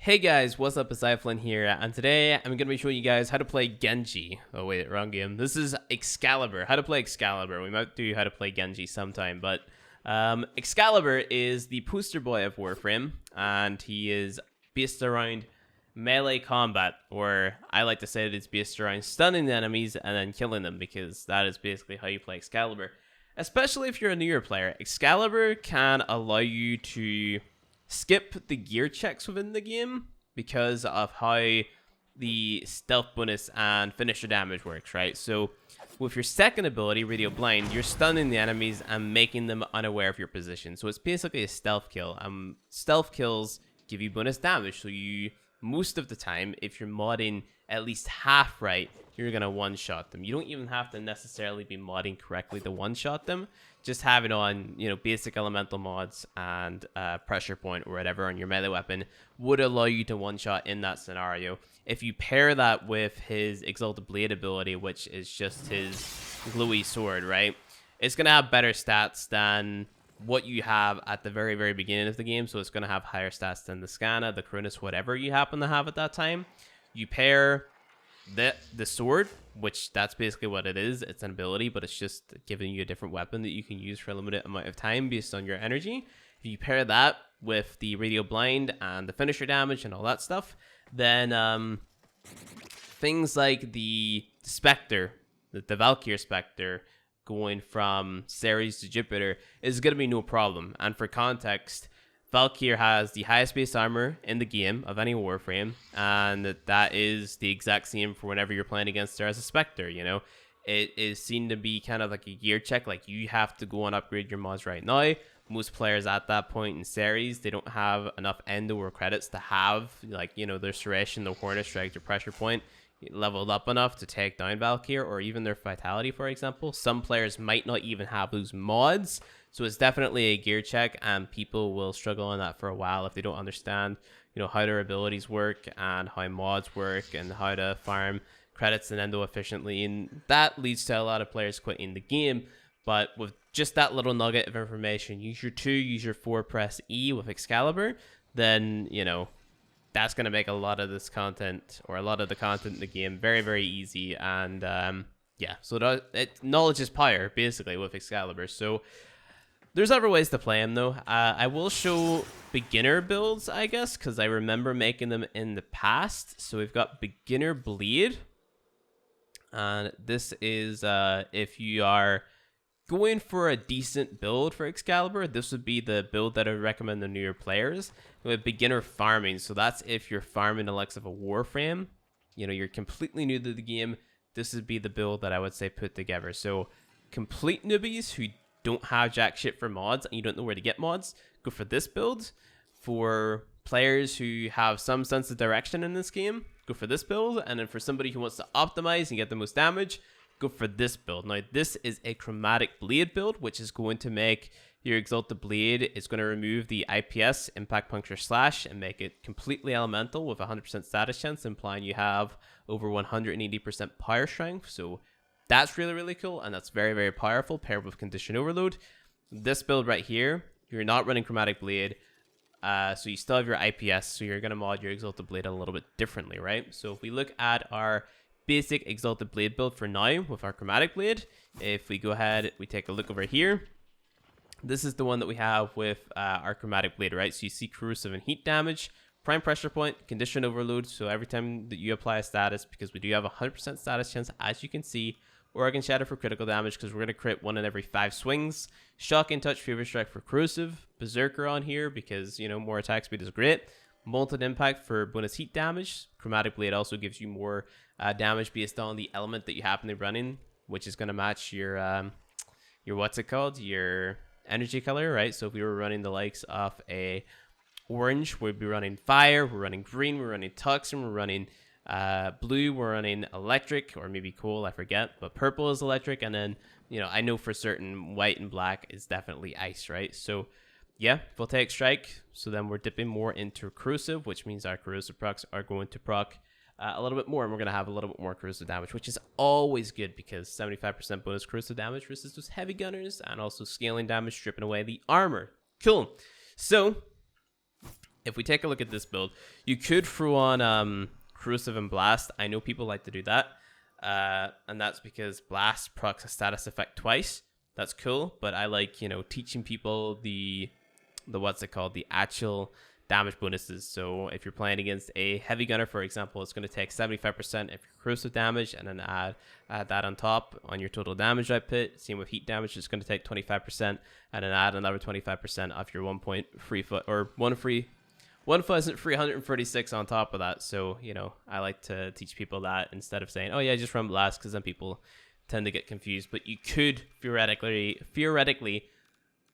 Hey guys, what's up? It's Iflin here, and today I'm going to be showing you guys how to play Genji. Oh wait, wrong game. This is Excalibur. How to play Excalibur. We might do how to play Genji sometime, but Excalibur is the poster boy of Warframe, and he is based around melee combat, or I like to say that it's based around stunning the enemies and then killing them, because that is basically how you play Excalibur. Especially if you're a newer player, Excalibur can allow you to skip the gear checks within the game because of how the stealth bonus and finisher damage works, right? So with your second ability, Radio Blind, you're stunning the enemies and making them unaware of your position. So it's basically a stealth kill. Stealth kills give you bonus damage, so you, most of the time, if you're modding at least half right, you're gonna one-shot them. You don't even have to necessarily be modding correctly to one-shot them. Just having on, basic elemental mods and pressure point or whatever on your melee weapon would allow you to one-shot in that scenario. If you pair that with his Exalted Blade ability, which is just his glowy sword, right? It's gonna have better stats than what you have at the very, very beginning of the game. So it's gonna have higher stats than the Scanna, the Cronus, whatever you happen to have at that time. You pair the sword, which that's basically what it is. It's an ability, but it's just giving you a different weapon that you can use for a limited amount of time based on your energy. If you pair that with the Radio Blind and the finisher damage and all that stuff, then things like the Spectre, the Valkyrie Spectre, going from Ceres to Jupiter is going to be no problem. And for context, Valkyrie has the highest base armor in the game of any Warframe, and that is the exact same for whenever you're playing against her as a Spectre, It is seen to be kind of like a gear check, like you have to go and upgrade your mods right now. Most players at that point in series, they don't have enough endo or credits to have, their Suresh and the Hornet Strike, their pressure point leveled up enough to take down Valkyrie, or even their Vitality, for example. Some players might not even have those mods. So it's definitely a gear check, and people will struggle on that for a while if they don't understand, how their abilities work and how mods work and how to farm credits and endo efficiently. And that leads to a lot of players quitting the game. But with just that little nugget of information, use your 2, use your 4, press E with Excalibur, then, that's going to make a lot of this content, or a lot of the content in the game, very, very easy. And yeah, so knowledge is power, basically, with Excalibur. So there's other ways to play him, though. I will show beginner builds, I guess, because I remember making them in the past. So we've got Beginner Bleed. And this is if you are going for a decent build for Excalibur, this would be the build that I would recommend to newer players. With Beginner Farming, so that's if you're farming the likes of a Warframe. You're completely new to the game. This would be the build that I would say put together. So complete newbies who don't have jack shit for mods and you don't know where to get mods, go for this build. For players who have some sense of direction in this game, go for this build. And then for somebody who wants to optimize and get the most damage, go for this build. Now this is a Chromatic Blade build, which is going to make your Exalted Blade, it's going to remove the IPS, Impact Puncture Slash, and make it completely elemental with 100% status chance, implying you have over 180% power strength. So that's really, really cool, and that's very, very powerful, paired with Condition Overload. This build right here, you're not running Chromatic Blade, so you still have your IPS, so you're going to mod your Exalted Blade a little bit differently, right? So if we look at our basic Exalted Blade build for now with our Chromatic Blade, if we go ahead, we take a look over here, this is the one that we have with our Chromatic Blade, right? So you see corrosive and heat damage, prime pressure point, condition overload. So every time that you apply a status, because we do have a 100% status chance, as you can see, Organ Shatter for critical damage, because we're going to crit 1 in every 5 swings. Shocking Touch, Fever Strike for corrosive. Berserker on here, because, more attack speed is great. Molten Impact for bonus heat damage. Chromatic Blade also gives you more damage based on the element that you happen to be running, which is going to match your what's it called? Your energy color, right? So if we were running the likes of a orange, we'd be running fire, we're running green, we're running tungsten, we're running blue, we're running electric, or maybe coal, I forget, but purple is electric, and then I know for certain white and black is definitely ice, right? So yeah, Voltaic Strike. So then we're dipping more into corrosive, which means our corrosive procs are going to proc a little bit more, and we're going to have a little bit more corrosive damage, which is always good, because 75% bonus corrosive damage versus those heavy gunners, and also scaling damage, stripping away the armor. Cool. So if we take a look at this build, you could throw on Corrosive and Blast. I know people like to do that. And that's because Blast procs a status effect twice. That's cool, but I like, you know, teaching people the what's it called, the actual damage bonuses. So if you're playing against a heavy gunner, for example, it's going to take 75% of your corrosive damage, and then add that on top on your total damage output. Same with heat damage, it's going to take 25%, and then add another 25% off your 1.3 foot or 1,336 on top of that. So, you know, I like to teach people that instead of saying, oh yeah, just run Blast, because then people tend to get confused. But you could theoretically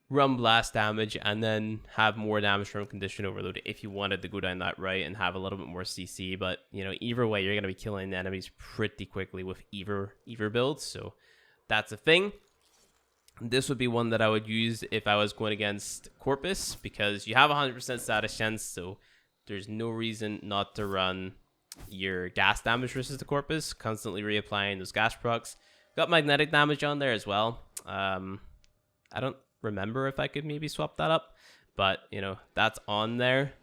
run Blast damage and then have more damage from Condition Overload if you wanted to go down that route and have a little bit more CC. But, you know, either way, you're going to be killing the enemies pretty quickly with either builds. So that's a thing. This would be one that I would use if I was going against Corpus, because you have 100% status chance, so there's no reason not to run your gas damage versus the Corpus, constantly reapplying those gas procs. Got magnetic damage on there as well. I don't remember if I could maybe swap that up, but, you know, that's on there.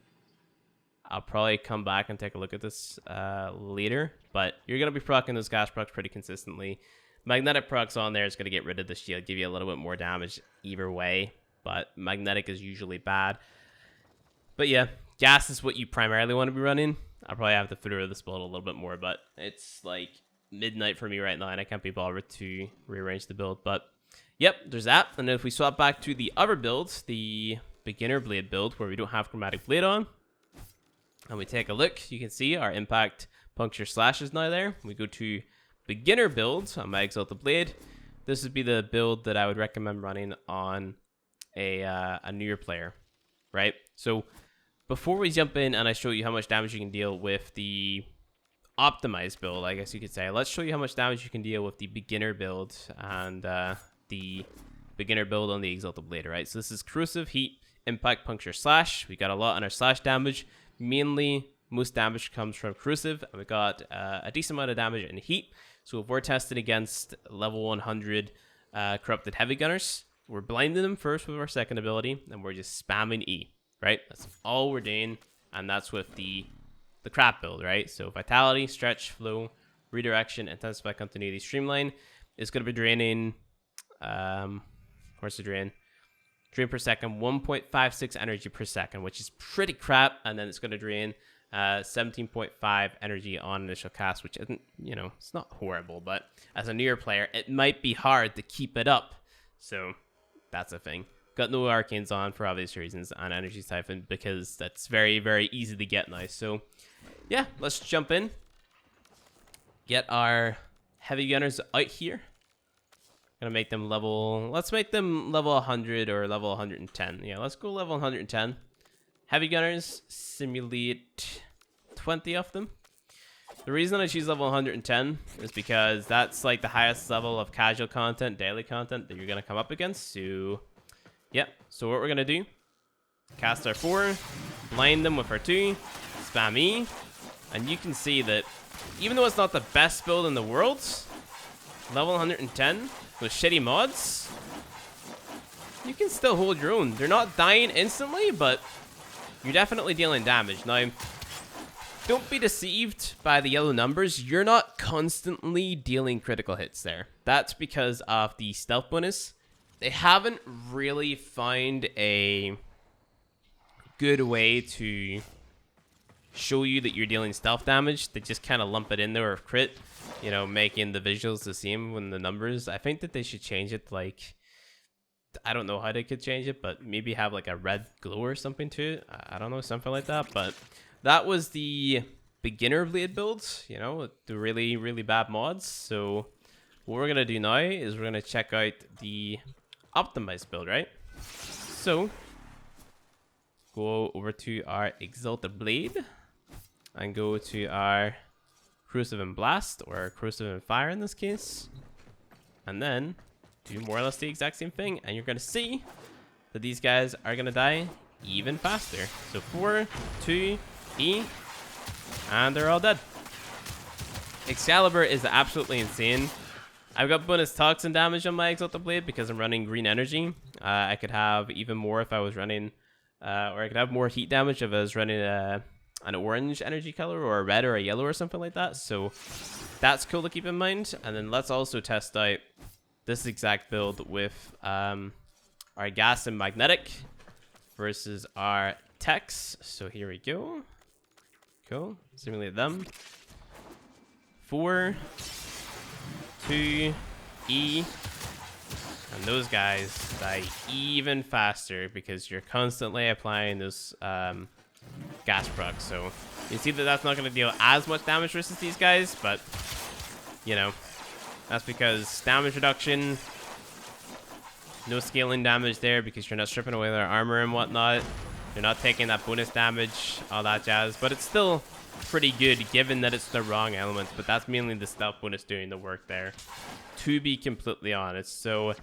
I'll probably come back and take a look at this later, but you're going to be proccing those gas procs pretty consistently. Magnetic procs on there is going to get rid of the shield, give you a little bit more damage either way, but magnetic is usually bad. But yeah, gas is what you primarily want to be running. I'll probably have to fiddle with this build a little bit more, but it's like midnight for me right now, and I can't be bothered to rearrange the build. But yep, there's that. And then if we swap back to the other builds, the beginner blade build, where we don't have chromatic blade on, and we take a look, you can see our impact, puncture, slash is now there. We go to beginner build on my Exalted blade. This would be the build that I would recommend running on a newer player, right? So before we jump in and I show you how much damage you can deal with the optimized build, I guess you could say, let's show you how much damage you can deal with the beginner build and the beginner build on the Exalted blade, right? So this is corrosive, heat, impact, puncture, slash. We got a lot on our slash damage. Mainly, most damage comes from corrosive, and we got a decent amount of damage in heat. So if we're testing against level 100 corrupted heavy gunners, we're blinding them first with our second ability, and we're just spamming E, right? That's all we're doing, and that's with the crap build, right? So vitality, stretch, flow, redirection, intensify, continuity, streamline is going to be draining. Where's the drain? Drain per second, 1.56 energy per second, which is pretty crap, and then it's going to drain 17.5 energy on initial cast, which isn't, you know, it's not horrible, but as a newer player, it might be hard to keep it up. So that's a thing. Got no arcanes on for obvious reasons, and energy siphon because that's very, very easy to get now. So yeah, let's jump in. Get our heavy gunners out here. Gonna make them level, let's make them level 100 or level 110. Yeah, let's go level 110. Heavy gunners, simulate 20 of them. The reason I choose level 110 is because that's like the highest level of casual content, daily content that you're gonna come up against. So yeah, so what we're gonna do, cast our 4, blind them with our 2, spam E, and you can see that even though it's not the best build in the world, level 110 with shitty mods, you can still hold your own. They're not dying instantly, but you're definitely dealing damage. Now, don't be deceived by the yellow numbers. You're not constantly dealing critical hits there. That's because of the stealth bonus. They haven't really found a good way to show you that you're dealing stealth damage. They just kind of lump it in there with crit, you know, making the visuals the same when the numbers. I think that they should change it, like, I don't know how they could change it, but maybe have like a red glow or something to it. I don't know, something like that. But that was the beginner blade builds, you know, the really, really bad mods. So what we're going to do now is we're going to check out the optimized build, right? So go over to our Exalted blade and go to our corrosive and blast, or corrosive and fire in this case, and then do more or less the exact same thing, and you're going to see that these guys are going to die even faster. So 4, 2, E, and they're all dead. Excalibur is absolutely insane. I've got bonus toxin damage on my Exalted blade because I'm running green energy. I could have even more if I was running or I could have more heat damage if I was running an orange energy color or a red or a yellow or something like that. So that's cool to keep in mind. And then let's also test out this exact build with our gas and magnetic versus our techs. So here we go. Cool. Simulate them. 4, 2, E. And those guys die even faster because you're constantly applying those gas procs. So you see that that's not going to deal as much damage versus these guys, but you know, that's because damage reduction, no scaling damage there because you're not stripping away their armor and whatnot. You're not taking that bonus damage, all that jazz, but it's still pretty good given that it's the wrong elements, but that's mainly the stealth bonus doing the work there, to be completely honest. So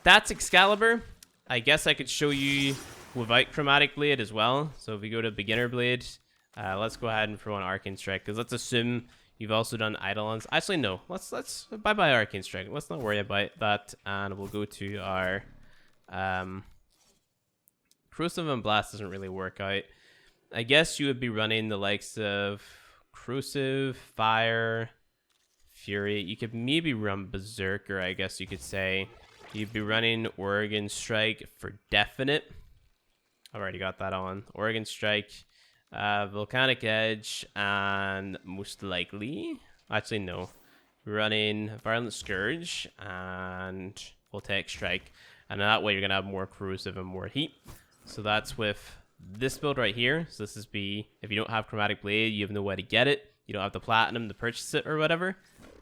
that's Excalibur. I guess I could show you without Chromatic Blade as well. So if we go to Beginner Blade, let's go ahead and throw on Arcane Strike, because let's assume you've also done Eidolons. Actually, no. Let's bye-bye Arcane Strike. Let's not worry about that, and we'll go to our Corrosive and Blast doesn't really work out. I guess you would be running the likes of Corrosive, Fire, Fury. You could maybe run Berserker, I guess you could say. You'd be running Oregon Strike for definite. I've already got that on. Oregon Strike, Volcanic Edge, and most likely... Actually, no. We're running Violent Scourge and Voltaic Strike. And that way you're going to have more Corrosive and more heat. So that's with this build right here. So this is if you don't have Chromatic Blade, you have no way to get it. You don't have the Platinum to purchase it or whatever.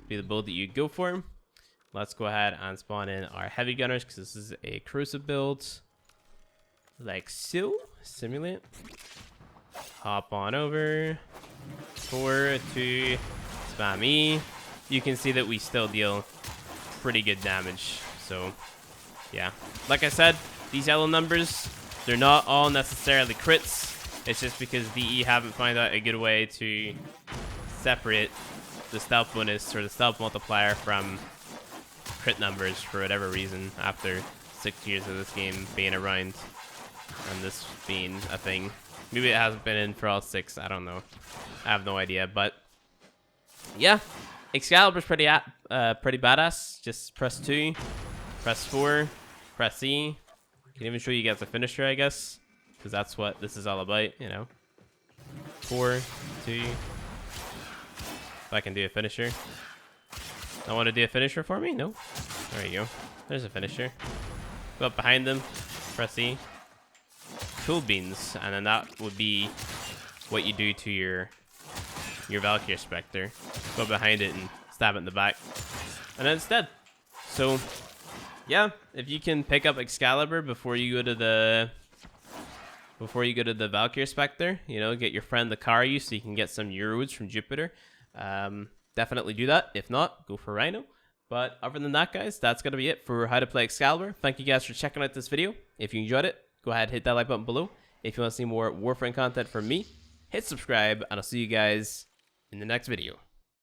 Be the build that you go for. Let's go ahead and spawn in our Heavy Gunners because this is a Corrosive build. Like so. Simulate. Hop on over. 4, 2, spam E. You can see that we still deal pretty good damage. So, yeah. Like I said, these yellow numbers, they're not all necessarily crits. It's just because DE haven't found out a good way to separate the stealth bonus or the stealth multiplier from crit numbers for whatever reason after 6 years of this game being around and this being a thing. Maybe it hasn't been in for all 6. I don't know. I have no idea. But yeah, Excalibur's pretty badass. Just press 2, press 4, press E. Can even show you guys a finisher, I guess, because that's what this is all about, you know. 4, 2. If I can do a finisher. I want to do a finisher for me? No. There you go. There's a finisher. Go up behind them. Press E. Cool beans, and then that would be what you do to your Valkyrie Spectre. Go behind it and stab it in the back, and then it's dead. So yeah, if you can pick up Excalibur before you go to the Valkyrie Spectre, you know, get your friend the Karyu so you can get some Euros from Jupiter. Definitely do that. If not, go for Rhino. But other than that, guys, that's going to be it for how to play Excalibur. Thank you guys for checking out this video. If you enjoyed it, go ahead and hit that like button below. If you want to see more Warframe content from me, hit subscribe, and I'll see you guys in the next video.